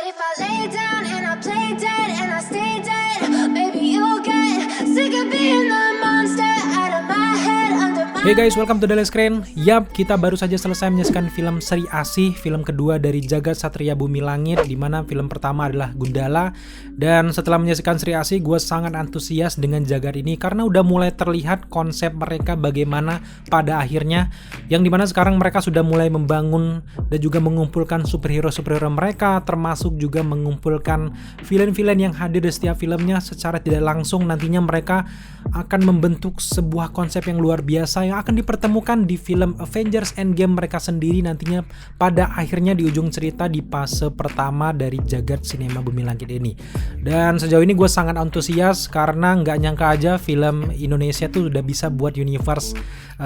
If I lay down and I play dead and I stay dead, maybe you'll get sick of being the monster out of my head, under my Hey guys, welcome to Daily Screen. Yap, kita baru saja selesai menyaksikan film Sri Asih, film kedua dari Jagat Satria Bumi Langit, di mana film pertama adalah Gundala. Dan setelah menyaksikan Sri Asih, gue sangat antusias dengan Jagat ini karena udah mulai terlihat konsep mereka bagaimana pada akhirnya, yang dimana sekarang mereka sudah mulai membangun dan juga mengumpulkan superhero-superhero mereka, termasuk juga mengumpulkan villain-villain yang hadir di setiap filmnya secara tidak langsung. Nantinya mereka akan membentuk sebuah konsep yang luar biasa yang akan dipertemukan di film Avengers Endgame mereka sendiri nantinya pada akhirnya di ujung cerita di fase pertama dari Jagat Sinema Bumi Langit ini. Dan sejauh ini gue sangat antusias karena nggak nyangka aja film Indonesia tuh udah bisa buat universe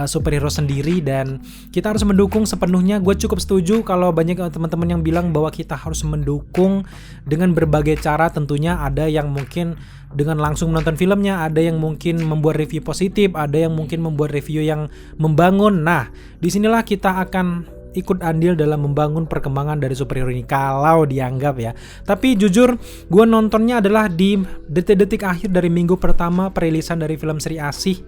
superhero sendiri, dan kita harus mendukung sepenuhnya. Gue cukup setuju kalau banyak teman-teman yang bilang bahwa kita harus mendukung dengan berbagai cara. Tentunya ada yang mungkin dengan langsung menonton filmnya, ada yang mungkin membuat review positif, ada yang mungkin membuat review yang membangun. Nah, disinilah kita akan ikut andil dalam membangun perkembangan dari superhero ini kalau dianggap ya. Tapi jujur gue nontonnya adalah di detik-detik akhir dari minggu pertama perilisan dari film Sri Asih.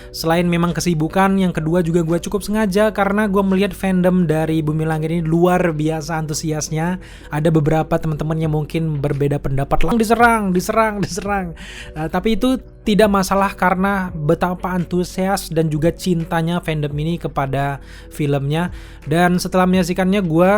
Selain memang kesibukan, yang kedua juga gue cukup sengaja karena gue melihat fandom dari Bumi Langit ini luar biasa antusiasnya. Ada beberapa teman-teman yang mungkin berbeda pendapat, diserang. Tapi itu tidak masalah karena betapa antusias dan juga cintanya fandom ini kepada filmnya. Dan setelah menyaksikannya gue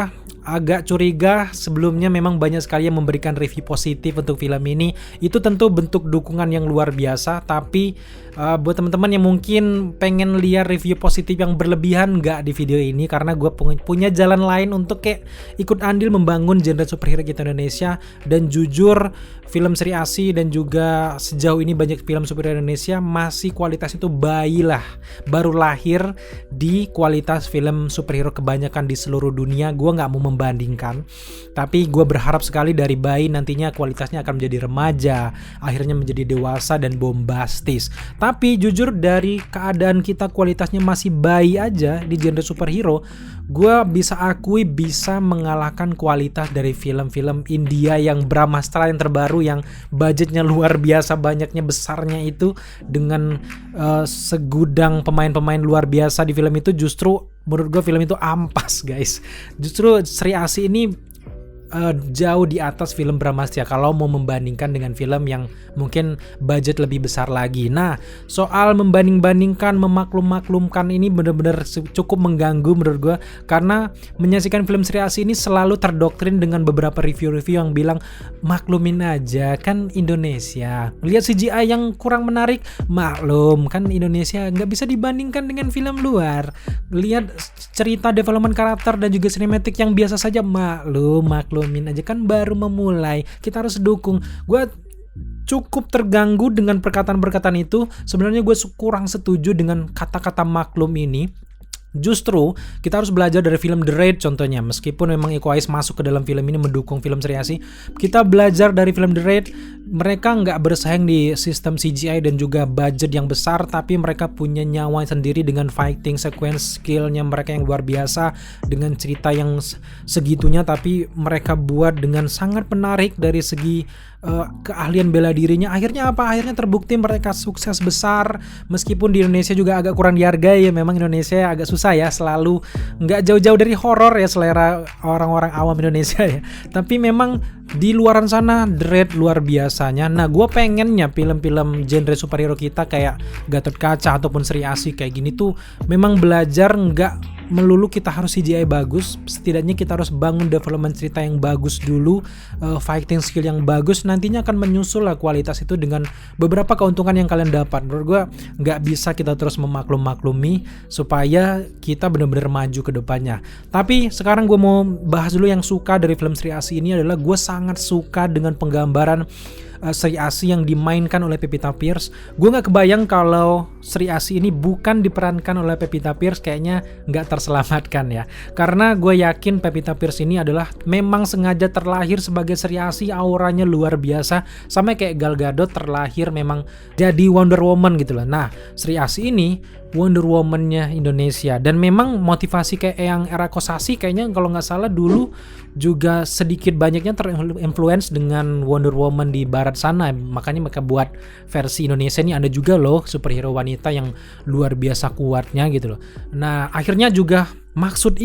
agak curiga. Sebelumnya memang banyak sekali yang memberikan review positif untuk film ini. Itu tentu bentuk dukungan yang luar biasa. Tapi buat teman-teman yang mungkin pengen lihat review positif yang berlebihan, nggak di video ini, karena gue punya jalan lain untuk kayak ikut andil membangun genre superhero kita Indonesia. Dan jujur film Sri Asih dan juga sejauh ini banyak film superhero Indonesia masih kualitas itu bayi lah, baru lahir di kualitas film superhero kebanyakan di seluruh dunia. Gue nggak mau membandingkan, tapi gue berharap sekali dari bayi nantinya kualitasnya akan menjadi remaja, akhirnya menjadi dewasa dan bombastis. Tapi jujur dari keadaan kita kualitasnya masih bayi aja di genre superhero, gue bisa akui bisa mengalahkan kualitas dari film-film India yang Brahmastra yang terbaru, yang budgetnya luar biasa banyaknya, besarnya itu, dengan segudang pemain-pemain luar biasa di film itu. Justru menurut gue film itu ampas guys. Justru Sri Asih ini jauh di atas film Brahmastra kalau mau membandingkan dengan film yang mungkin budget lebih besar lagi. Nah, soal membanding-bandingkan, memaklum-maklumkan ini benar-benar cukup mengganggu menurut gue, karena menyaksikan film Sri Asih ini selalu terdoktrin dengan beberapa review-review yang bilang maklumin aja kan Indonesia, lihat CGI yang kurang menarik, maklum kan Indonesia, nggak bisa dibandingkan dengan film luar, lihat cerita development karakter dan juga sinematik yang biasa saja, maklumin aja kan baru memulai, kita harus dukung. Gue cukup terganggu dengan perkataan-perkataan itu. Sebenarnya gue kurang setuju dengan kata-kata maklum ini. Justru kita harus belajar dari film The Raid contohnya. Meskipun memang Iko Uwais masuk ke dalam film ini mendukung film Sri Asih, kita belajar dari film The Raid. Mereka nggak bersaing di sistem CGI dan juga budget yang besar, tapi mereka punya nyawa sendiri dengan fighting sequence, skillnya mereka yang luar biasa, dengan cerita yang segitunya, tapi mereka buat dengan sangat menarik dari segi keahlian bela dirinya. Akhirnya apa? Akhirnya terbukti mereka sukses besar. Meskipun di Indonesia juga agak kurang dihargai ya, memang Indonesia agak susah ya, selalu nggak jauh-jauh dari horor ya selera orang-orang awam Indonesia ya. Tapi memang di luaran sana The Raid luar biasanya. Nah, gue pengennya film-film genre superhero kita kayak Gatot Kaca ataupun Sri Asih kayak gini tuh memang belajar nggak melulu kita harus CGI bagus, setidaknya kita harus bangun development cerita yang bagus dulu, fighting skill yang bagus, nantinya akan menyusul lah kualitas itu dengan beberapa keuntungan yang kalian dapat. Menurut gue nggak bisa kita terus memaklumi supaya kita benar-benar maju ke depannya. Tapi sekarang gue mau bahas dulu yang suka dari film Sri Asih ini adalah gue sangat suka dengan penggambaran Sri Asih yang dimainkan oleh Pevita Pierce. Gue nggak kebayang kalau Sri Asih ini bukan diperankan oleh Pevita Pierce, kayaknya nggak terselamatkan ya. Karena gue yakin Pevita Pierce ini adalah memang sengaja terlahir sebagai Sri Asih, auranya luar biasa, sama kayak Gal Gadot terlahir memang jadi Wonder Woman gitu loh. Nah, Sri Asih ini Wonder Woman-nya Indonesia. Dan memang motivasi kayak yang era Kosasih kayaknya kalau nggak salah dulu juga sedikit banyaknya terinfluence dengan Wonder Woman di barat sana. Makanya mereka buat versi Indonesia ini ada juga loh superhero wanita yang luar biasa kuatnya gitu loh. Nah akhirnya juga maksud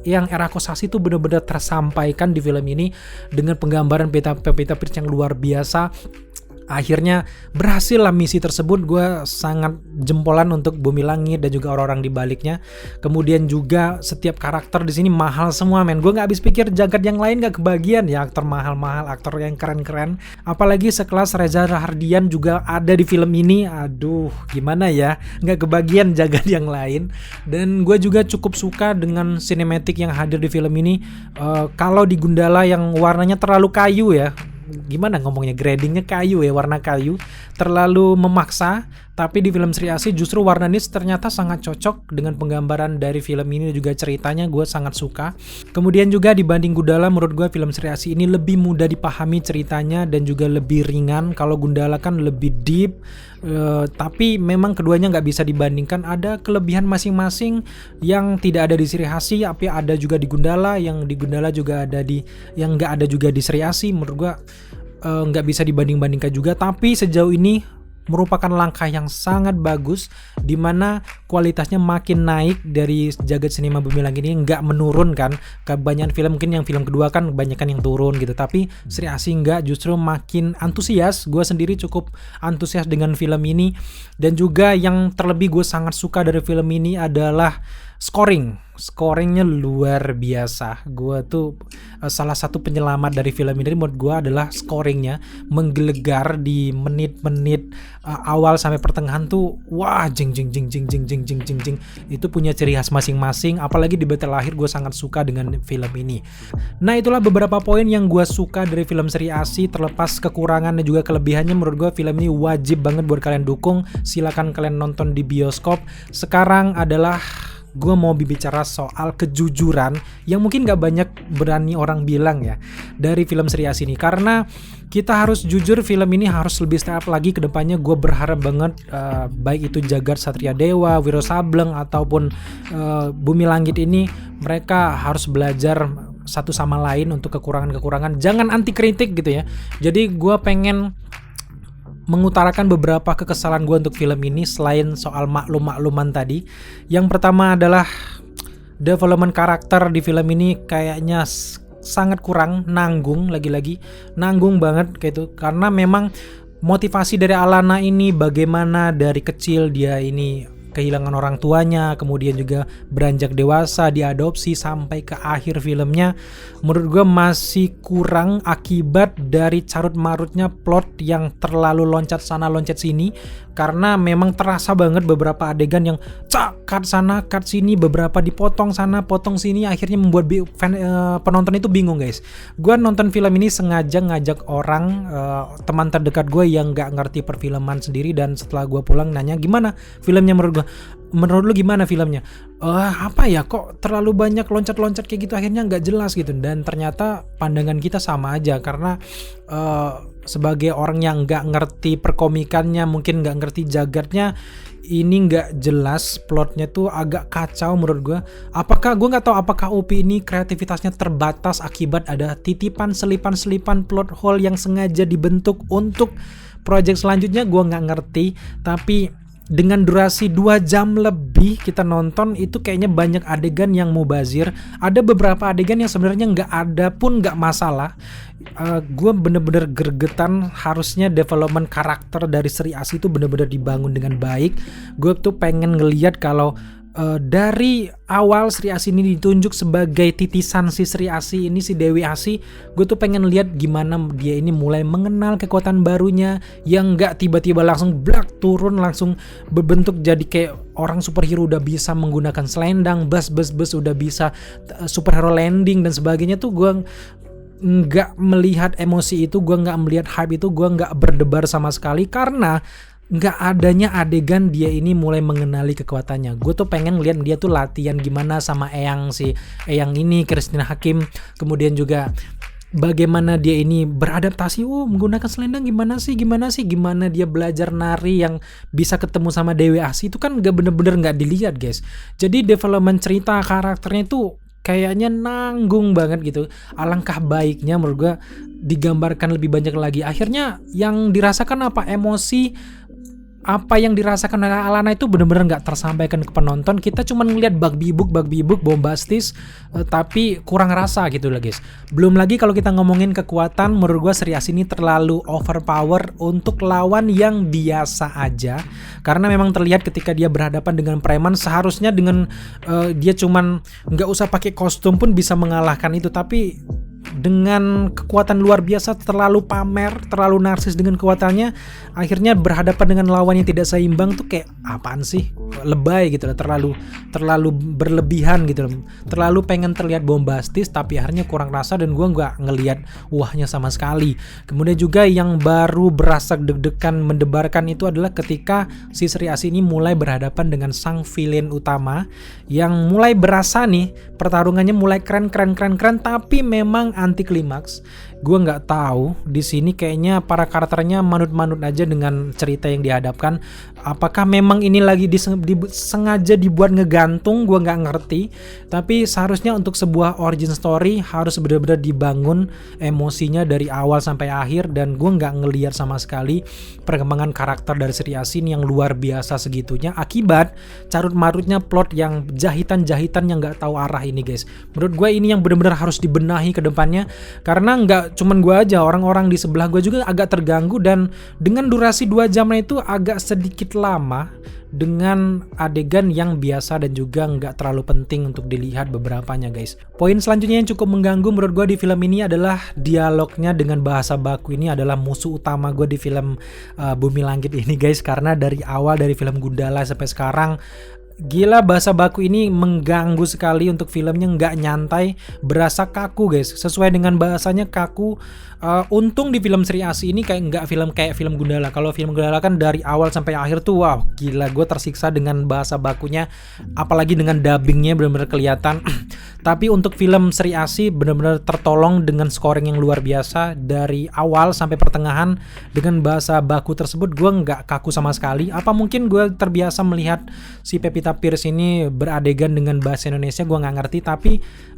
yang era Kosasih itu benar-benar tersampaikan di film ini dengan penggambaran Pevita Pierce yang luar biasa. Akhirnya berhasil lah misi tersebut. Gue sangat jempolan untuk Bumi Langit dan juga orang-orang di baliknya. Kemudian juga setiap karakter di sini mahal semua men. Gue nggak habis pikir jagat yang lain nggak kebagian ya, aktor mahal-mahal, aktor yang keren-keren. Apalagi sekelas Reza Rahardian juga ada di film ini. Aduh gimana ya, nggak kebagian jagat yang lain. Dan gue juga cukup suka dengan sinematik yang hadir di film ini. Kalau di Gundala yang warnanya terlalu kayu ya, gimana ngomongnya, gradingnya kayu ya, warna kayu terlalu memaksa. Tapi di film Sri Asih justru warna ini ternyata sangat cocok dengan penggambaran dari film ini dan juga ceritanya. Gue sangat suka. Kemudian juga dibanding Gundala, menurut gue film Sri Asih ini lebih mudah dipahami ceritanya dan juga lebih ringan. Kalau Gundala kan lebih deep. Tapi memang keduanya nggak bisa dibandingkan. Ada kelebihan masing-masing yang tidak ada di Sri Asih, tapi ada juga di Gundala. Yang di Gundala juga ada yang nggak ada juga di Sri Asih. Menurut gue nggak bisa dibanding-bandingkan juga. Tapi sejauh ini merupakan langkah yang sangat bagus, di mana kualitasnya makin naik dari jagat sinema Bumi Langit ini, nggak menurun kan. Kebanyakan film mungkin yang film kedua kan kebanyakan yang turun gitu, tapi Sri Asih nggak, justru makin antusias. Gue sendiri cukup antusias dengan film ini. Dan juga yang terlebih gue sangat suka dari film ini adalah scoringnya luar biasa. Gue tuh salah satu penyelamat dari film ini menurut gue adalah scoringnya. Menggelegar di menit-menit awal sampai pertengahan tuh, wah jing. Itu punya ciri khas masing-masing. Apalagi di Battle Akhir gue sangat suka dengan film ini. Nah itulah beberapa poin yang gue suka dari film Sri Asih. Terlepas kekurangan dan juga kelebihannya, menurut gue film ini wajib banget buat kalian dukung. Silakan kalian nonton di bioskop. Sekarang adalah gue mau bicara soal kejujuran yang mungkin gak banyak berani orang bilang ya dari film Sri Asih ini. Karena kita harus jujur, film ini harus lebih step up lagi ke depannya. Gue berharap banget baik itu Jagat Satria Dewa, Wiro Sableng ataupun Bumi Langit ini, mereka harus belajar satu sama lain untuk kekurangan-kekurangan. Jangan anti kritik gitu ya. Jadi gue pengen mengutarakan beberapa kekesalan gue untuk film ini selain soal maklum-makluman tadi. Yang pertama adalah development karakter di film ini kayaknya sangat kurang, nanggung banget kayak itu. Karena memang motivasi dari Alana ini bagaimana dari kecil dia ini kehilangan orang tuanya, kemudian juga beranjak dewasa, diadopsi sampai ke akhir filmnya, menurut gue masih kurang akibat dari carut marutnya plot yang terlalu loncat sana loncat sini. Karena memang terasa banget beberapa adegan yang cut sana cut sini, beberapa dipotong sana potong sini, akhirnya membuat penonton itu bingung guys. Gue nonton film ini sengaja ngajak orang teman terdekat gue yang gak ngerti perfilman sendiri, dan setelah gue pulang nanya gimana filmnya menurut lu gimana filmnya? Apa ya, kok terlalu banyak loncat-loncat kayak gitu, akhirnya nggak jelas gitu. Dan ternyata pandangan kita sama aja, karena sebagai orang yang nggak ngerti perkomikannya, mungkin nggak ngerti jagatnya, ini nggak jelas, plotnya tuh agak kacau menurut gue. Gue nggak tahu apakah UPI ini kreativitasnya terbatas akibat ada titipan selipan plot hole yang sengaja dibentuk untuk project selanjutnya, gue nggak ngerti. Tapi dengan durasi 2 jam lebih kita nonton, itu kayaknya banyak adegan yang mubazir. Ada beberapa adegan yang sebenarnya nggak ada pun nggak masalah. Gue bener-bener gregetan. Harusnya development karakter dari Sri Asih itu bener-bener dibangun dengan baik. Gue tuh pengen ngelihat kalau dari awal Sri Asih ini ditunjuk sebagai titisan si Sri Asih ini, si Dewi Asih. Gue tuh pengen lihat gimana dia ini mulai mengenal kekuatan barunya, yang nggak tiba-tiba langsung blak turun, langsung berbentuk jadi kayak orang superhero, udah bisa menggunakan selendang, bus udah bisa superhero landing dan sebagainya. Tuh gue nggak melihat emosi itu, gue nggak melihat hype itu, gue nggak berdebar sama sekali karena nggak adanya adegan dia ini mulai mengenali kekuatannya. Gue tuh pengen lihat dia tuh latihan gimana sama Eyang ini, Christina Hakim, kemudian juga bagaimana dia ini beradaptasi, menggunakan selendang gimana dia belajar nari yang bisa ketemu sama Dewi Asih itu kan bener-bener nggak dilihat guys. Jadi development cerita karakternya itu kayaknya nanggung banget gitu. Alangkah baiknya menurut gua digambarkan lebih banyak lagi. Akhirnya yang dirasakan apa, emosi apa yang dirasakan oleh Alana itu benar-benar nggak tersampaikan ke penonton. Kita cuma ngeliat bug bibuk bombastis, tapi kurang rasa gitu lah guys. Belum lagi kalau kita ngomongin kekuatan, menurut gua Sri Asih ini terlalu overpower untuk lawan yang biasa aja. Karena memang terlihat ketika dia berhadapan dengan preman, seharusnya dengan dia cuman nggak usah pakai kostum pun bisa mengalahkan itu, tapi dengan kekuatan luar biasa, terlalu pamer, terlalu narsis dengan kekuatannya, akhirnya berhadapan dengan lawan yang tidak seimbang tuh kayak apaan sih, lebay gitu lah, terlalu berlebihan gitu loh, terlalu pengen terlihat bombastis tapi akhirnya kurang rasa dan gue nggak ngelihat wahnya sama sekali. Kemudian juga yang baru berasa deg-degan mendebarkan itu adalah ketika si Sri Asih ini mulai berhadapan dengan sang villain utama yang mulai berasa nih pertarungannya mulai keren tapi memang anti klimaks. Gue nggak tahu di sini kayaknya para karakternya manut-manut aja dengan cerita yang dihadapkan. Apakah memang ini lagi sengaja dibuat ngegantung? Gue nggak ngerti. Tapi seharusnya untuk sebuah origin story harus benar-benar dibangun emosinya dari awal sampai akhir, dan gue nggak ngelihat sama sekali perkembangan karakter dari Sri Asih yang luar biasa segitunya akibat carut-marutnya plot yang jahitan-jahitan yang nggak tahu arah ini guys. Menurut gue ini yang benar-benar harus dibenahi ke depannya, karena nggak cuman gue aja, orang-orang di sebelah gue juga agak terganggu, dan dengan durasi 2 jamnya itu agak sedikit lama dengan adegan yang biasa dan juga nggak terlalu penting untuk dilihat beberapanya guys. Poin selanjutnya yang cukup mengganggu menurut gue di film ini adalah dialognya dengan bahasa baku. Ini adalah musuh utama gue di film Bumi Langit ini guys, karena dari awal dari film Gundala sampai sekarang gila bahasa baku ini mengganggu sekali untuk filmnya, nggak nyantai, berasa kaku guys, sesuai dengan bahasanya kaku. Untung di film Sri Asih ini kayak film Gundala. Kalau film Gundala kan dari awal sampai akhir tuh wow gila, gue tersiksa dengan bahasa bakunya, apalagi dengan dubbingnya benar-benar kelihatan. Tapi untuk film Sri Asih benar-benar tertolong dengan scoring yang luar biasa dari awal sampai pertengahan dengan bahasa baku tersebut. Gue nggak kaku sama sekali. Apa mungkin gue terbiasa melihat si Pevita Pierce ini beradegan dengan bahasa Indonesia, gue nggak ngerti. Tapi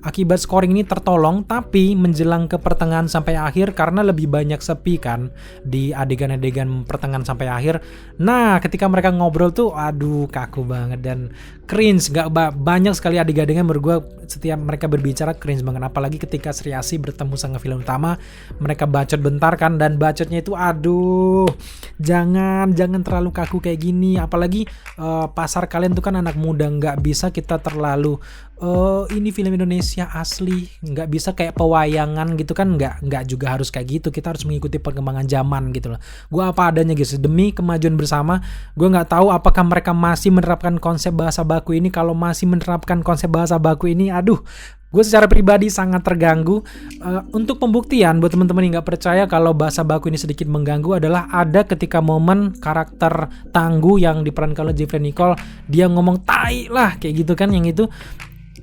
akibat scoring ini tertolong, tapi menjelang ke pertengahan sampai akhir karena lebih banyak sepi kan di adegan-adegan pertengahan sampai akhir. Nah ketika mereka ngobrol tuh aduh kaku banget dan cringe. Nggak banyak sekali adegan-adegan menurut gue setiap mereka berbicara cringe banget. Apalagi ketika Sri Asih bertemu sama film utama, mereka bacot bentar kan, dan bacotnya itu aduh jangan terlalu kaku kayak gini. Apalagi pasar kalian tuh kan anak muda, nggak bisa kita terlalu ini film Indonesia asli, nggak bisa kayak pewayangan gitu kan, nggak juga harus kayak gitu. Kita harus mengikuti perkembangan zaman gitu loh. Gue apa adanya guys, demi kemajuan bersama. Gue nggak tahu apakah mereka masih menerapkan konsep bahasa baku ini. Kalau masih menerapkan konsep bahasa baku ini, aduh gue secara pribadi sangat terganggu. Untuk pembuktian buat teman-teman yang nggak percaya kalau bahasa baku ini sedikit mengganggu adalah ada ketika momen karakter Tangguh yang diperankan oleh Jeffrey Nicole, dia ngomong tai lah kayak gitu kan, yang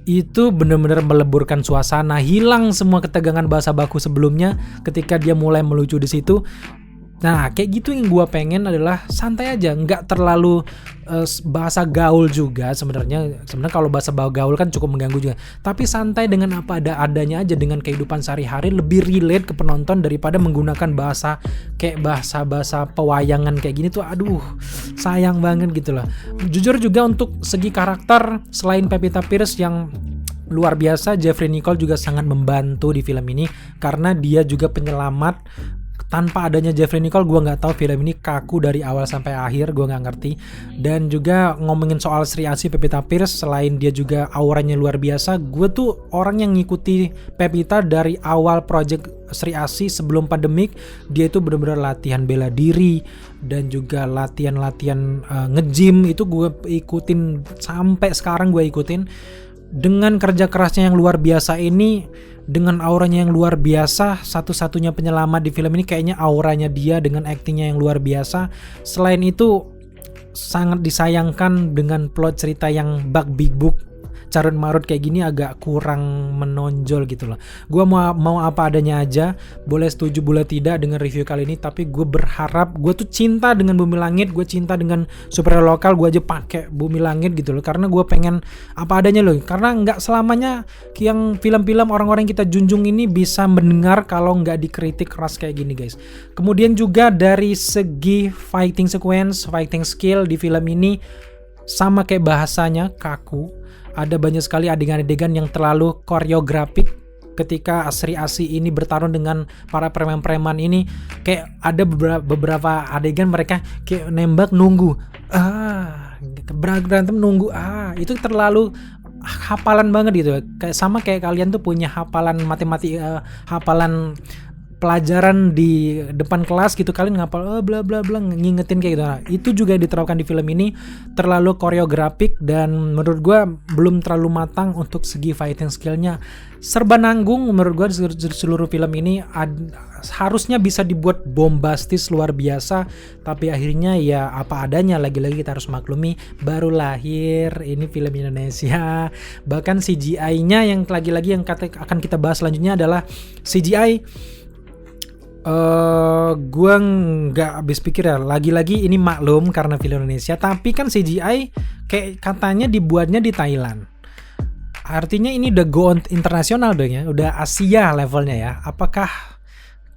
itu benar-benar meleburkan suasana, hilang semua ketegangan bahasa baku sebelumnya ketika dia mulai melucu di situ. Nah kayak gitu yang gue pengen adalah santai aja, nggak terlalu bahasa gaul juga sebenarnya kalau bahasa gaul kan cukup mengganggu juga, tapi santai dengan apa adanya aja, dengan kehidupan sehari-hari, lebih relate ke penonton daripada menggunakan bahasa kayak bahasa pewayangan kayak gini tuh aduh sayang banget gitu loh. Jujur juga untuk segi karakter, selain Pevita Pierce yang luar biasa, Jeffrey Nicole juga sangat membantu di film ini karena dia juga penyelamat. Tanpa adanya Jeffrey Nicole, gue nggak tahu film ini kaku dari awal sampai akhir, gue nggak ngerti. Dan juga ngomongin soal Sri Asih, Pevita Pierce, selain dia juga auranya luar biasa, gue tuh orang yang ngikuti Pevita dari awal project Sri Asih sebelum pandemik. Dia itu benar-benar latihan bela diri dan juga latihan nge-gym, itu gue ikutin sampai sekarang, gue ikutin. Dengan kerja kerasnya yang luar biasa ini, dengan auranya yang luar biasa, satu-satunya penyelamat di film ini kayaknya auranya dia dengan aktingnya yang luar biasa. Selain itu sangat disayangkan dengan plot cerita yang bug big book carut marut kayak gini agak kurang menonjol gitu loh. Gue mau apa adanya aja, boleh setuju boleh tidak dengan review kali ini, tapi gue berharap, gue tuh cinta dengan Bumi Langit, gue cinta dengan superhero lokal, gue aja pakai Bumi Langit gitu loh, karena gue pengen apa adanya loh, karena nggak selamanya yang film-film orang-orang yang kita junjung ini bisa mendengar kalau nggak dikritik keras kayak gini guys. Kemudian juga dari segi fighting sequence, fighting skill di film ini sama kayak bahasanya kaku. Ada banyak sekali adegan-adegan yang terlalu koreografik ketika Sri Asih ini bertarung dengan para preman-preman ini. Kayak ada beberapa adegan mereka kayak nembak nunggu, berantem nunggu, itu terlalu hafalan banget gitu. Kayak sama kayak kalian tuh punya hafalan matematika, hafalan pelajaran di depan kelas gitu, kalian ngapal bla bla bla ngingetin kayak gitu. Nah, itu juga diterapkan di film ini, terlalu koreografik dan menurut gue belum terlalu matang untuk segi fighting skillnya. Serba nanggung menurut gue di seluruh film ini. Harusnya bisa dibuat bombastis luar biasa, tapi akhirnya ya apa adanya. Lagi-lagi kita harus maklumi, baru lahir ini film Indonesia. Bahkan CGI-nya yang lagi-lagi yang akan kita bahas selanjutnya adalah CGI. Gue nggak habis pikir ya, lagi-lagi ini maklum karena film Indonesia, tapi kan CGI kayak katanya dibuatnya di Thailand. Artinya ini udah go internasional dong ya, udah Asia levelnya ya. Apakah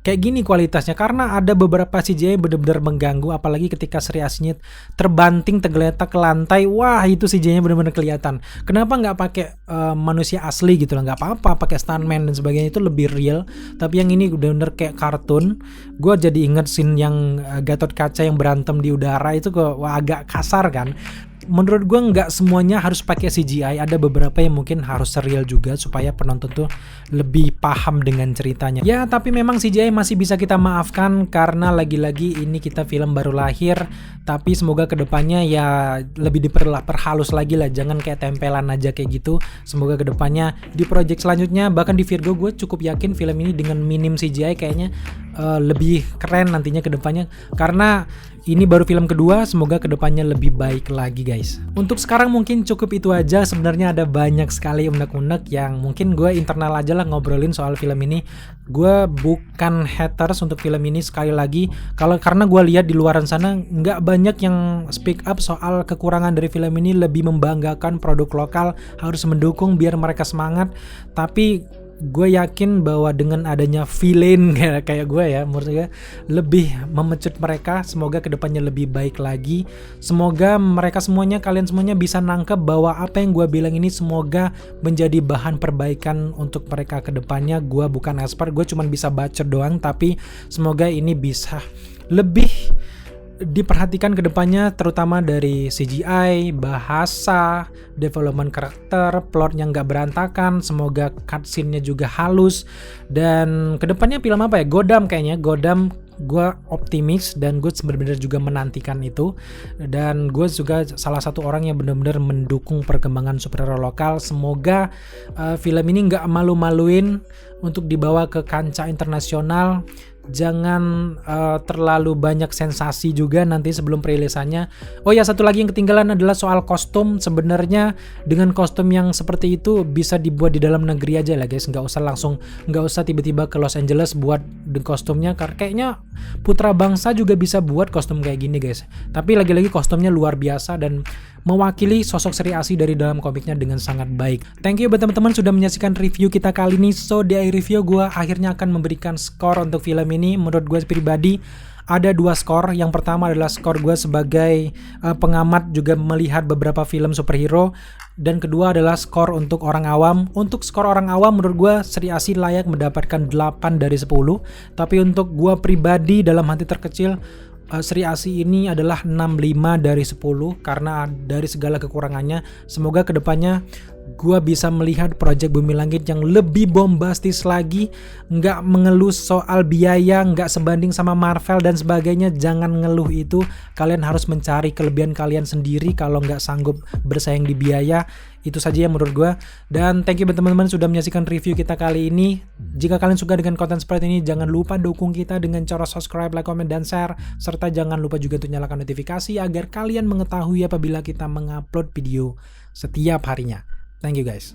kayak gini kualitasnya? Karena ada beberapa CGI benar-benar mengganggu, apalagi ketika Sri Asihnya terbanting tergeletak ke lantai. Wah, itu CGI-nya benar-benar kelihatan. Kenapa nggak pakai manusia asli gitu lah? Nggak apa-apa pakai stuntman dan sebagainya, itu lebih real. Tapi yang ini benar-benar kayak kartun. Gue jadi inget scene yang Gatot Kaca yang berantem di udara itu kok agak kasar kan. Menurut gue nggak semuanya harus pakai CGI, ada beberapa yang mungkin harus real juga supaya penonton tuh lebih paham dengan ceritanya. Ya tapi memang CGI masih bisa kita maafkan karena lagi-lagi ini kita film baru lahir, tapi semoga kedepannya ya lebih diperhalus lagi lah, jangan kayak tempelan aja kayak gitu. Semoga kedepannya di project selanjutnya, bahkan di Virgo, gue cukup yakin film ini dengan minim CGI kayaknya lebih keren nantinya kedepannya, karena ini baru film kedua, semoga kedepannya lebih baik lagi guys. Untuk sekarang mungkin cukup itu aja. Sebenarnya ada banyak sekali unek-unek yang mungkin gue internal aja lah ngobrolin soal film ini. Gue bukan haters untuk film ini, sekali lagi karena gue lihat di luaran sana nggak banyak yang speak up soal kekurangan dari film ini, lebih membanggakan produk lokal, harus mendukung biar mereka semangat. Tapi gue yakin bahwa dengan adanya villain kayak gue ya, menurut gue lebih memecut mereka. Semoga kedepannya lebih baik lagi. Semoga mereka semuanya, kalian semuanya bisa nangkep bahwa apa yang gue bilang ini semoga menjadi bahan perbaikan untuk mereka kedepannya. Gue bukan expert, gue cuma bisa bacot doang, tapi semoga ini bisa lebih diperhatikan ke depannya, terutama dari CGI, bahasa, development karakter, plotnya nggak berantakan, semoga cutscene-nya juga halus. Dan kedepannya film apa ya? Godam kayaknya, Godam gue optimis dan gue benar-benar juga menantikan itu. Dan gue juga salah satu orang yang benar-benar mendukung perkembangan superhero lokal. Semoga film ini nggak malu-maluin untuk dibawa ke kancah internasional. Jangan terlalu banyak sensasi juga nanti sebelum perilisannya. Oh ya, satu lagi yang ketinggalan adalah soal kostum. Sebenarnya dengan kostum yang seperti itu bisa dibuat di dalam negeri aja lah guys. Nggak usah tiba-tiba ke Los Angeles buat kostumnya. Karena kayaknya Putra Bangsa juga bisa buat kostum kayak gini guys. Tapi lagi-lagi kostumnya luar biasa dan mewakili sosok Sri Asih dari dalam komiknya dengan sangat baik. Thank you buat teman-teman sudah menyaksikan review kita kali ini. So di akhir review gue akhirnya akan memberikan skor untuk film ini. Menurut gue pribadi ada 2 skor. Yang pertama adalah skor gue sebagai pengamat juga melihat beberapa film superhero, dan kedua adalah skor untuk orang awam. Untuk skor orang awam menurut gue Sri Asih layak mendapatkan 8 dari 10. Tapi untuk gue pribadi dalam hati terkecil, Sri Asih ini adalah 6,5 dari 10 karena dari segala kekurangannya. Semoga kedepannya gue bisa melihat Project Bumi Langit yang lebih bombastis lagi, nggak mengeluh soal biaya, nggak sebanding sama Marvel dan sebagainya. Jangan ngeluh itu, kalian harus mencari kelebihan kalian sendiri kalau nggak sanggup bersaing di biaya. Itu saja ya menurut gue. Dan thank you teman-teman sudah menyaksikan review kita kali ini. Jika kalian suka dengan konten seperti ini, jangan lupa dukung kita dengan cara subscribe, like, comment, dan share. Serta jangan lupa juga untuk nyalakan notifikasi agar kalian mengetahui apabila kita mengupload video setiap harinya. Thank you guys.